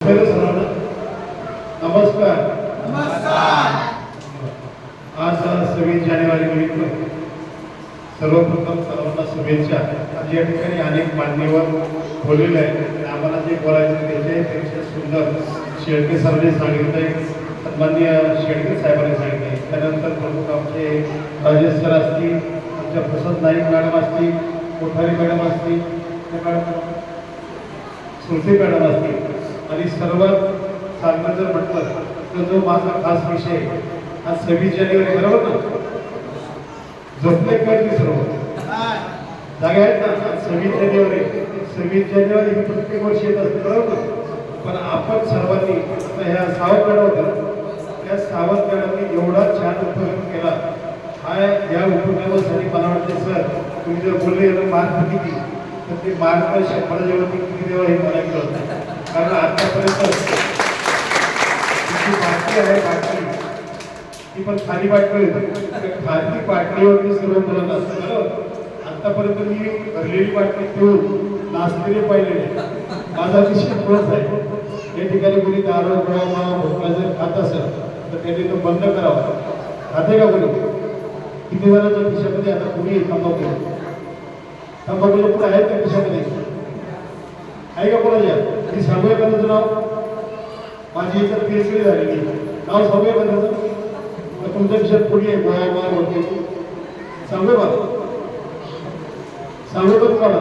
नमस्कार. आज 26 जानेवारी निमित्त सर्वप्रथम सर्वांना शुभेच्छा. आज या ठिकाणी अनेक मान्यवर बोललेले आहेत. आम्हाला जे बोलायचं त्याच्यापेक्षा सुंदर शेळके सरांनी सांगितलंय, सन्माननीय शेळके साहेबांनी सांगितलंय. त्यानंतर प्रमुख आमचे राजेश सर असतील, आमच्या प्रसाद नाईक मॅडम असतील, कोठारी मॅडम असतील, सुरती मॅडम असतील आणि सर्वात सांगणं जर म्हटलं तर जो माझा खास विषय आज 26 जानेवारी बरोबर ना, झोपले काय सर्व जागे आहेत ना. 26 जानेवारी ही प्रत्येक वर्षी येत असते बरोबर ना. पण आपण सर्वांनी आता ह्या सावध मॅडम होत्या, त्या सावध मॅडमने एवढा छान उपक्रम केला. हा या उपक्रमासाठी मला वाटते सर तुम्ही जर बोलले मार्क किती तर ते मार्क 100 जेवढी किती देवा हे मला कळत नाही. कारण आतापर्यंत बाटली आहे, बाटली ती पण खाली बाटली होती, खाली बाटलीवरती सर्व बोलत असतं बरोबर. आतापर्यंत मी भरलेली बाटली पिऊन नाचलेले पाहिलेले. माझा विषय तोच आहे. या ठिकाणी कोणी दारू भोपळा जर खात असेल तर त्यांनी तो बंद करावा. खाते का कोणी? किती जणांच्या खिशामध्ये आता कोणी तंबाखू तंबाखूच्या पुढे आहेत का खिशामध्ये? आहे का कोणाच्या? मी सांगूया का तुझं नाव? माझी इतर PhD झालेली नाव सांगूया का त्याचं? तुमच्या खिशात पुढे आहे गोळा गोळा होते सांगू का? सांगू का तुम्हाला?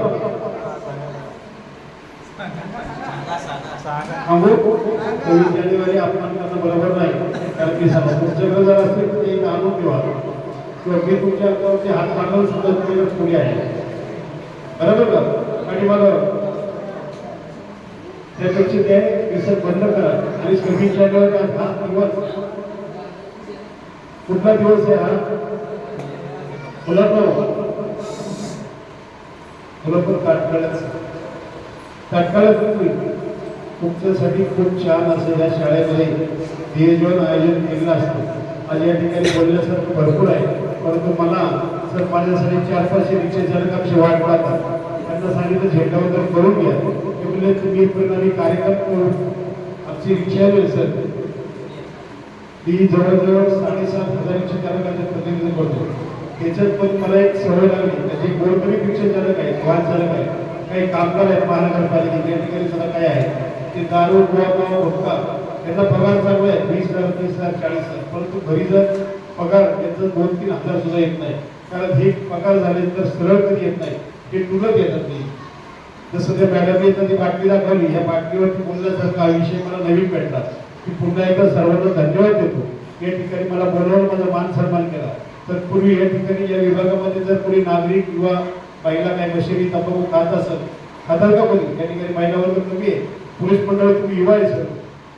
सांगू 26 जानेवारी आपण करणं बरोबर नाही. कारण की तुमच्याकडे जर असतील तर ते आणून ठेवा किंवा मी तुमच्या अंगावरती हात मांडून सुद्धा तुमच्याकडे पुढे आहे बरोबर का? आणि मला त्यापेक्षा ते विसर्ग बंद करा. आणि 26 जानेवारी हा दिवस कुठला दिवस आहे हा? मुलांना तात्काळच तुमच्यासाठी खूप छान असं या शाळेमध्ये नियोजन आयोजन केलेलं असतं. आज या ठिकाणी बोलण्यासारखं भरपूर आहे, परंतु मला सर माझ्यासाठी 4-5 रिक्षा चालकांची वाट पाहतात. त्यांना सांगितलं झेंडावंदन करून घ्या. ते बोलले तुम्ही प्रणाली कार्यक्रम करून आमची रिक्षा आहे सर ती जवळजवळ 7,500 रिक्षा चालकांचं प्रतिनिधित्व करतो. त्याच्यात पण मला एक सवय लागली, जे गोरगरीब रिक्षा चालक आहेत, वाहन चालक आहेत, काही कामगार आहेत महानगरपालिकेचे या ठिकाणी सुद्धा काय आहे ते दारू गोवा भुक्का त्यांना पगार चांगला आहे 20,000, 30,000, 40,000. परंतु घरी जर पगार त्यांचं 2-3 हजार सुद्धा येत नाही. कारण हे पगार झाले तर सरळ कधी येत नाही, हे तुलत येतात नाही. जसं त्या मॅडमने तर ती बाटली दाखवली, या बाटलीवरती बोलण्यासारखा हा विषय मला नवीन भेटला. की पुन्हा एकदा सर्वांना धन्यवाद देतो. या ठिकाणी मला बोलवून माझा मान सन्मान केला. तर पूर्वी या ठिकाणी या विभागामध्ये जर कोणी नागरिक किंवा महिला काय मशिरी तंबाखू खात असेल, खातात का कोणी? या ठिकाणी महिला वर्ग कमी आहे, पुरुष मंडळी तुम्ही युवा आहे सर,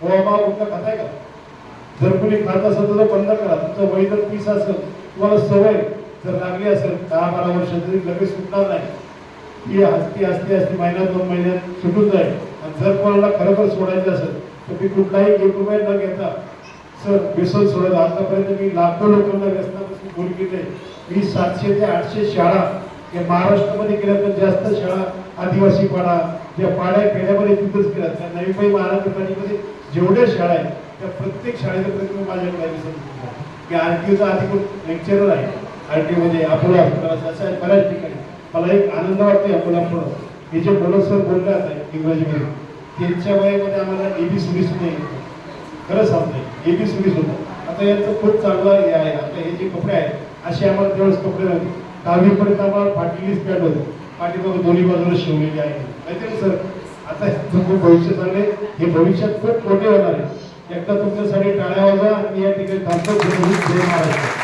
गोवा कुठला खाताय का? जर कोणी खात असेल तर बंद करा. तुमचं वय जर 30 असेल, तुम्हाला सवय जर लागली असेल 10-12 वर्ष तरी लगेच सुटणार नाही. ती हसती महिन्यात 2 महिन्यात सुटून जाईल. आणि जर कोणाला खरोखर सोडायचं असेल तर मी कुठलाही 1 रुपया न घेता सर व्यसन सोडत. आतापर्यंत मी लाखो लोकांना व्यसनापासून दूर केले. मी 700 ते 800 शाळा या महाराष्ट्रामध्ये केल्या, तर जास्त शाळा आदिवासी पाडा ज्या पाड्या खेड्यामध्ये तिथंच केल्या. त्या नवी मुंबई महानगरपालिकेमध्ये जेवढ्या शाळा आहेत त्या प्रत्येक शाळेचा प्रयत्न माझ्याकडे आहे. की RTOचा अधिकृत लेक्चरर आहे, RTO मध्ये अपोलो हॉस्पिटल असं आहे बऱ्याच ठिकाणी. मला एक आनंद वाटतो अपोलो हे जे बोलत सर बोलले आता इंग्रजीमध्ये, त्यांच्या वयामध्ये आम्हाला ABCD सुद्धा येईल. खरं सांगतोय ABCD सुद्धा. आता यांचं खूप चांगलं हे आहे. आता हे जे कपडे आहेत असे आम्हाला त्यावेळेस कपडे नव्हते. 10वीपर्यंत आम्हाला फाटलेलीच पॅन्ट होती, पाठीमागे दोन्ही बाजूला शिवलेली आहे. माहिती सर आता खूप भविष्य चांगले, हे भविष्यात खूप मोठे होणार आहे. एकदा तुमच्यासाठी टाळ्या वाजवा. आणि या ठिकाणी थांबतो. जय महाराष्ट्र.